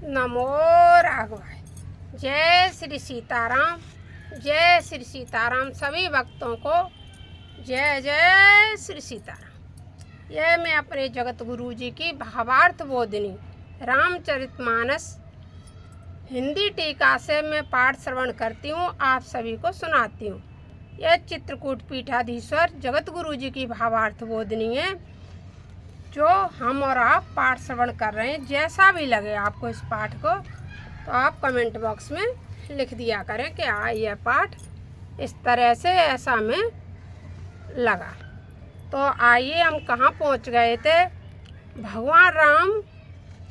नमो राघवाय। जय श्री सीताराम। जय श्री सीताराम। सभी भक्तों को जय जय श्री सीताराम। यह मैं अपने जगत गुरु जी की भावार्थ बोधिनी रामचरितमानस हिंदी टीका से मैं पाठ श्रवण करती हूँ, आप सभी को सुनाती हूँ। यह चित्रकूट पीठाधीश्वर जगत गुरु जी की भावार्थ बोधिनी है जो हम और आप पाठ श्रवण कर रहे हैं। जैसा भी लगे आपको इस पाठ को तो आप कमेंट बॉक्स में लिख दिया करें कि यह पाठ इस तरह से ऐसा में लगा। तो आइए, हम कहाँ पहुँच गए थे। भगवान राम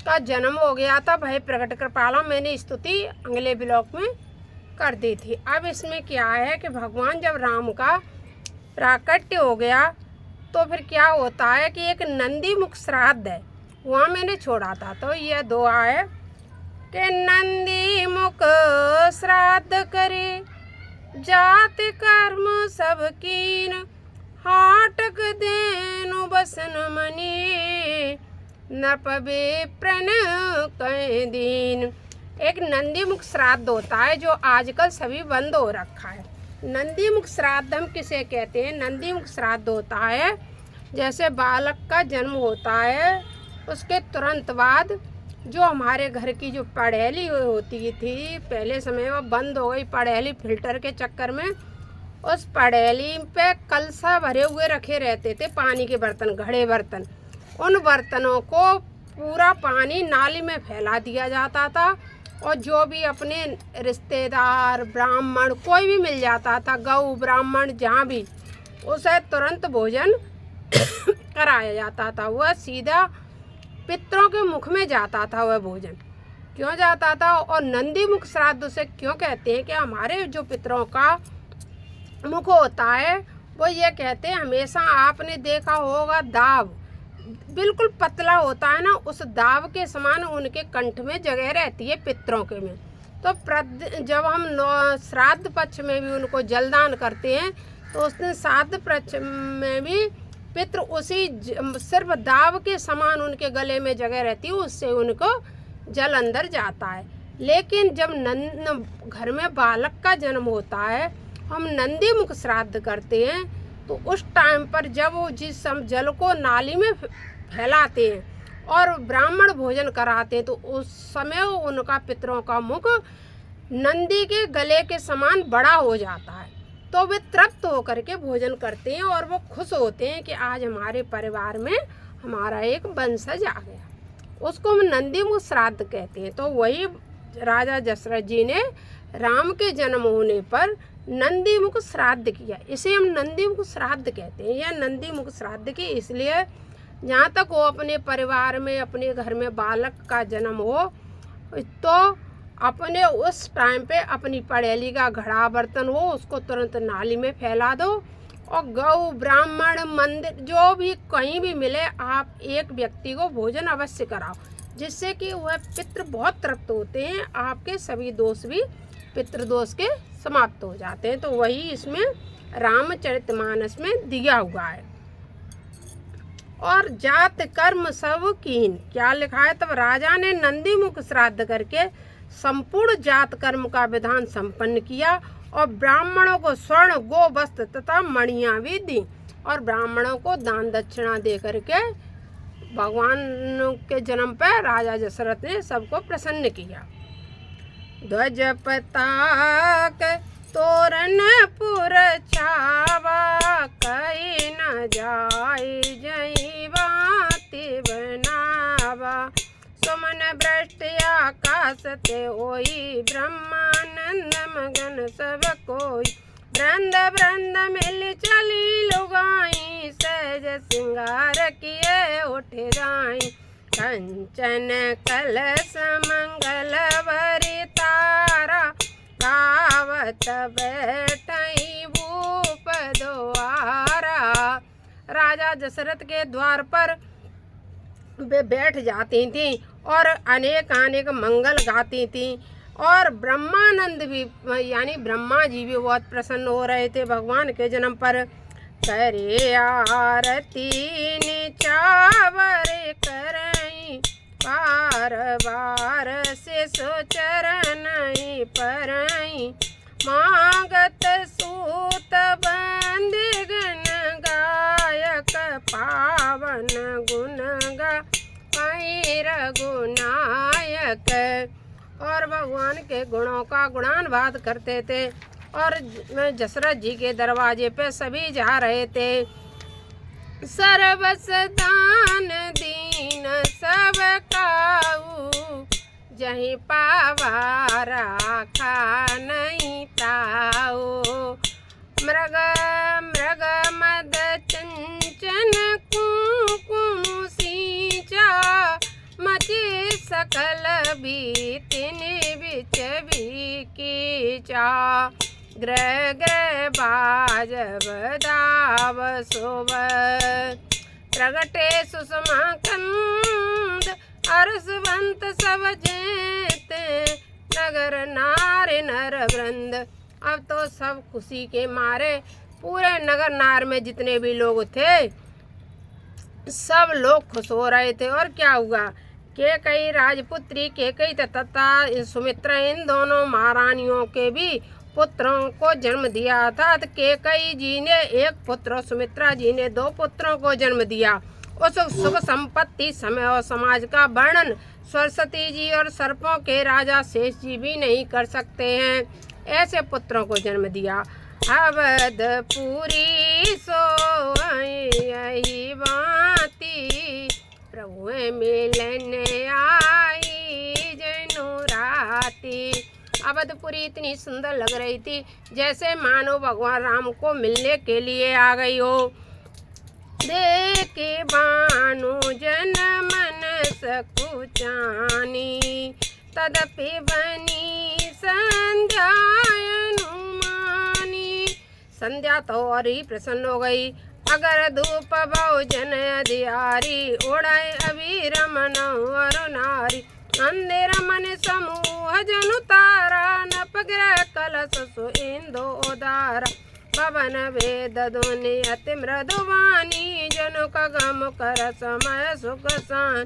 का जन्म हो गया था, भय प्रकट कृपाला। मैंने स्तुति अगले ब्लॉग में कर दी थी। अब इसमें क्या है कि भगवान जब राम का प्राकट्य हो गया तो फिर क्या होता है कि एक नंदी मुख श्राद्ध है, वहाँ मैंने छोड़ा था। तो यह दुआ है कि नंदी मुख श्राद्ध करे, जाति कर्म सब कीन, हाटक देनु बसन मनी, नप विप्रन कह दीन। एक नंदी मुख श्राद्ध होता है जो आजकल सभी बंद हो रखा है। नंदी मुख श्राद्ध हम किसे कहते हैं? नंदी मुख श्राद्ध होता है जैसे बालक का जन्म होता है, उसके तुरंत बाद जो हमारे घर की जो पड़ेली होती थी, पहले समय वो बंद हो गई पड़ेली फिल्टर के चक्कर में। उस पड़ेली पे कलसा भरे हुए रखे रहते थे, पानी के बर्तन, घड़े बर्तन। उन बर्तनों को पूरा पानी नाली में फैला दिया जाता था और जो भी अपने रिश्तेदार, ब्राह्मण, कोई भी मिल जाता था, गौ ब्राह्मण जहाँ भी, उसे तुरंत भोजन कराया जाता था। वह सीधा पितरों के मुख में जाता था। वह भोजन क्यों जाता था और नंदी मुख श्राद्ध उसे क्यों कहते हैं कि हमारे जो पितरों का मुख होता है वो ये कहते हैं, हमेशा आपने देखा होगा दाव बिल्कुल पतला होता है ना, उस दाव के समान उनके कंठ में जगह रहती है पितरों के में। तो जब हम श्राद्ध पक्ष में भी उनको जलदान करते हैं तो उस दिन श्राद्ध पक्ष में भी पितृ उसी सिर्फ दाव के समान उनके गले में जगह रहती है, उससे उनको जल अंदर जाता है। लेकिन जब घर में बालक का जन्म होता है, हम नंदी मुख श्राद्ध करते हैं, तो उस टाइम पर जब वो जिस जल को नाली में फैलाते हैं और ब्राह्मण भोजन कराते हैं, तो उस समय उनका पितरों का मुख नंदी के गले के समान बड़ा हो जाता है। तो वे तृप्त होकर के भोजन करते हैं और वो खुश होते हैं कि आज हमारे परिवार में हमारा एक वंशज आ गया। उसको हम नंदी मुख श्राद्ध कहते हैं। तो वही राजा दशरथ जी ने राम के जन्म होने पर नंदी मुख श्राद्ध किया, इसे हम नंदी मुख श्राद्ध कहते हैं। यह नंदी मुख श्राद्ध की इसलिए, जहाँ तक वो अपने परिवार में, अपने घर में बालक का जन्म हो तो अपने उस टाइम पे अपनी पड़ेली का घड़ा बर्तन हो उसको तुरंत नाली में फैला दो और गौ ब्राह्मण मंदिर जो भी कहीं भी मिले, आप एक व्यक्ति को भोजन अवश्य कराओ, जिससे कि वह पितृ बहुत तृप्त होते हैं, आपके सभी दोष भी पितृदोष के समाप्त हो जाते हैं। तो वही इसमें रामचरितमानस में दिया हुआ है। और जात कर्म सब कीन, क्या लिखा है? तब राजा ने नंदी मुख श्राद्ध करके संपूर्ण जात कर्म का विधान संपन्न किया और ब्राह्मणों को स्वर्ण, गो, वस्त्र तथा मणियाँ भी दी और ब्राह्मणों को दान दक्षिणा दे करके भगवान के जन्म पर राजा दशरथ ने सबको प्रसन्न किया। ध्वज पताक तोरण पुर छावा, कहीं न जाय जई बाति बनावा, सुमन वृष्टि आकाश ते होई, ब्रह्मानंद मगन सब कोई, वृंद वृंद मिल चली लुगाई, सहज सिंगार किए उठ जाई, कंचन कलश मंगल भरी तारा, गावत बैठई भूप द्वारा। राजा दशरथ के द्वार पर वे बैठ जाती थीं और अनेक मंगल गाती थीं और ब्रह्मानंद भी, यानी ब्रह्मा जी भी बहुत प्रसन्न हो रहे थे भगवान के जन्म पर। करे आरती निचावर करई, बार बार शिशु चरण परई मांगत सूत बंदी गण गायक पावन गुण गाई रघुनायक। और भगवान के गुणों का गुणानुवाद करते थे। और दशरथ जी के दरवाजे पे सभी जा रहे थे। सर्वस दान दीन सब काऊ जहीं पावा राखा नहीं ताऊ। मृग मृग मद चंचन कुकुम सींचा मची सकल बीतिन बिच भी कीचा। ग्रह ग्रह बाजब दाव सोबत प्रगटे सुषमा कंद अरसवंत सब जेते नगर नार नर वृंद। अब तो सब खुशी के मारे पूरे नगर नार में जितने भी लोग थे सब लोग खुश हो रहे थे। और क्या हुआ के कई राजपुत्री के कई तथा सुमित्रा इन दोनों महारानियों के भी पुत्रों को जन्म दिया था। तो केकई जी ने एक पुत्र और सुमित्रा जी ने 2 पुत्रों को जन्म दिया। उस सुख संपत्ति समय और समाज का वर्णन सरस्वती जी और सर्पों के राजा शेष जी भी नहीं कर सकते हैं। ऐसे पुत्रों को जन्म दिया। अवधपुरी सोई बाती प्रभु मिलन आई जनु राती। अवधपुरी इतनी सुंदर लग रही थी जैसे मानो भगवान राम को मिलने के लिए आ गई हो। देखे बानु जन मन सकुचानी तदपि बनी संध्या अनुमानी। संध्या तो और ही प्रसन्न हो गई। अगर धूप बहु जन अधियारी ओढ़ाए अभी रमन और नारी। अंधेर मन समूह जनु तारा नपग्रह कलश सु इंदो उदारा। पवन वेद ध्वनि अति मृदुवानी जनु कगम कर समय सुख सान।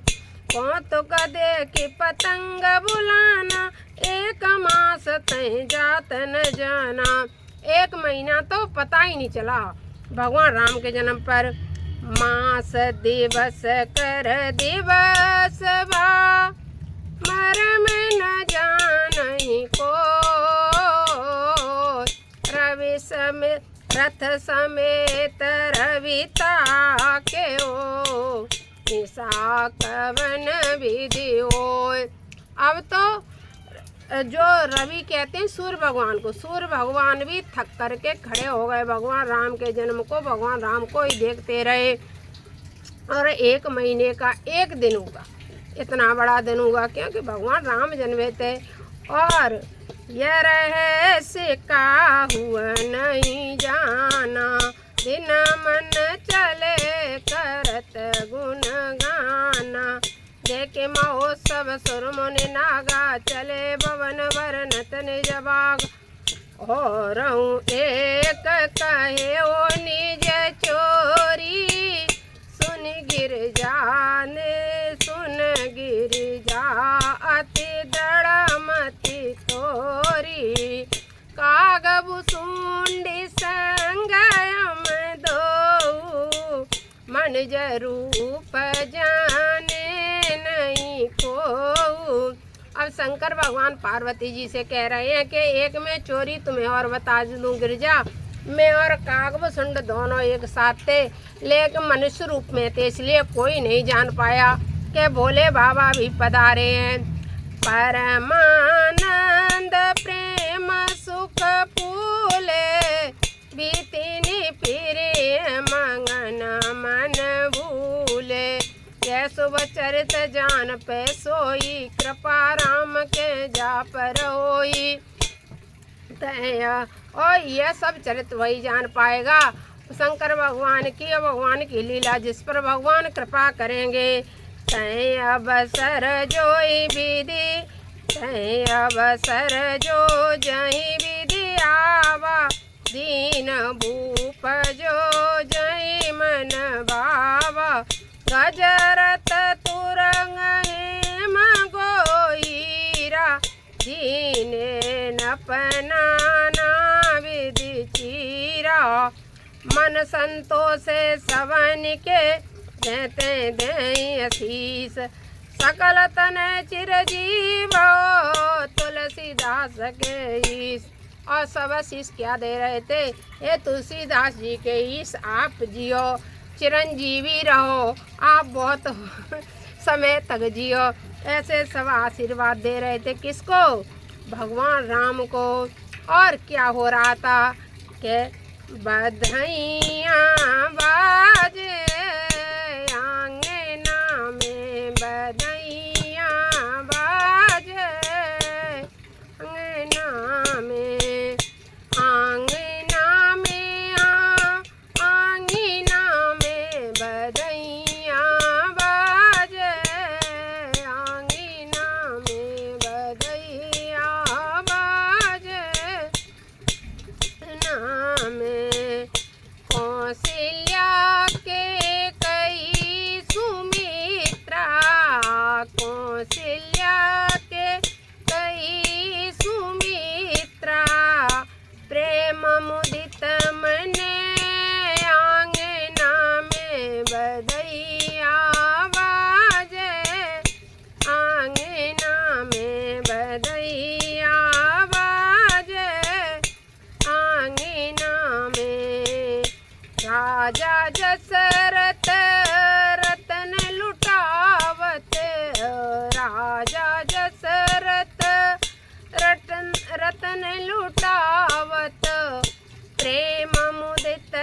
कौतुक देखि पतंग बुलाना एक मास तय जात न जाना। 1 महीना तो पता ही नहीं चला भगवान राम के जन्म पर। मास दिवस कर दिवस बा मरम न जानहि को। रवि समेत रथ समेत रविता के हो निशा कवन विधि हो। अब तो जो रवि कहते हैं सूर्य भगवान को, सूर्य भगवान भी थक करके खड़े हो गए भगवान राम के जन्म को। भगवान राम को ही देखते रहे। और 1 महीने का 1 दिन हुआ। इतना बड़ा दिन हुआ क्योंकि भगवान राम जन्मे थे। और यह रहस्य का हुआ नहीं जाना दिन मन चले करत गुण गाना। देखे महोत्सव सुर मुनि नागा चले भवन वर्णत निज बाग। और एक कहे ओ निज चोरी सुन गिर जाने सुन गिर जा अति दड़मति तोरी। कागबु सुंडी संगयम दो मन जरूप जाने नहीं को। अब शंकर भगवान पार्वती जी से कह रहे हैं कि एक में चोरी तुम्हें और बता दूं गिरजा। मैं और कागभूषुंड दोनों एक साथ थे लेकिन मनुष्य रूप में थे इसलिए कोई नहीं जान पाया कि भोले बाबा भी पधारे हैं। परमानंद प्रेम सुख फूले बीतिनी फिरे मंगन मन भूले। यह शुभ चरित जान पे सोई कृपा राम के जा पर होई। और यह सब चरित्र वही जान पाएगा शंकर भगवान की और भगवान की लीला जिस पर भगवान कृपा करेंगे। तय अवसर जोई विधि तय अवसर जो जही विधि आवा। दीन भूप जो जही मन भावा। गजरत तुरंग दीने अपनाना विधि चीरा मन संतोष सवन के देते दें आशीष सकल तन चिरजीव तुलसीदास के ईश। और सब आशीष क्या दे रहे थे? ये तुलसीदास जी के ईश आप जियो चिरंजीवी रहो आप बहुत समय तक जियो, ऐसे सब आशीर्वाद दे रहे थे। किसको? भगवान राम को। और क्या हो रहा था कि बधाइयाँ बाजे आंगना में, बधाइयाँ बाजे आंगना में, आंगना में आंगना में बधाइयाँ बाजे आंगना में, बधाइयाँ बाजे आंगना में। कौशल्या के कई सुमित्रा, कौशल्या के कई सुमित्रा प्रेम मुदित मने आंगना में बधाइयाँ बाजे आंगना में, बधाइयाँ बाजे आंगना में। राजा दशरथ रतन लुटावत, राजा दशरथ रतन लुटावत प्रेम मुदित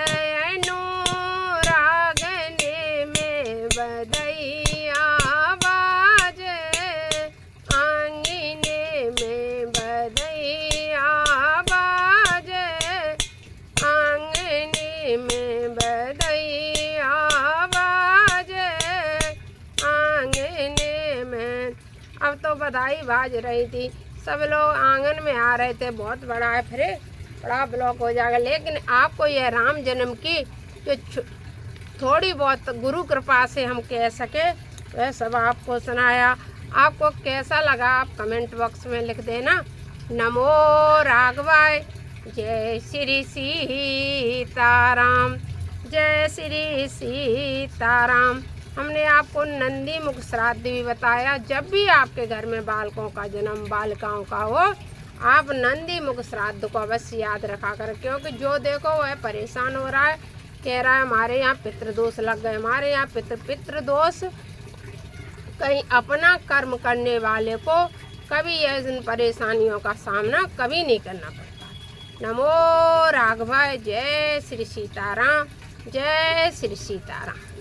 अनुरागने में बधाइयाँ बाजे आंगने में, बधाइयाँ बाजे आंगने में, बधाइयाँ बाजे आंगने में। अब तो बधाई बाज रही थी, सब लोग आंगन में आ रहे थे। बहुत बड़ा है, फिर बड़ा ब्लॉक हो जाएगा। लेकिन आपको यह राम जन्म की जो थोड़ी बहुत गुरु कृपा से हम कह सके वह सब आपको सुनाया। आपको कैसा लगा आप कमेंट बॉक्स में लिख देना। नमो राघवाय। जय श्री सीताराम, जय श्री सीताराम। हमने आपको नंदी मुख श्राद्ध भी बताया। जब भी आपके घर में बालकों का जन्म, बालिकाओं का हो, आप नंदी मुख श्राद्ध को अवश्य याद रखा कर, क्योंकि जो देखो वह परेशान हो रहा है, कह रहा है हमारे यहाँ पितृदोष लग गए, हमारे यहाँ पितृदोष। कहीं अपना कर्म करने वाले को कभी ऐसी परेशानियों का सामना कभी नहीं करना पड़ता। नमो राघवाय। जय श्री सीताराम, जय श्री सीताराम।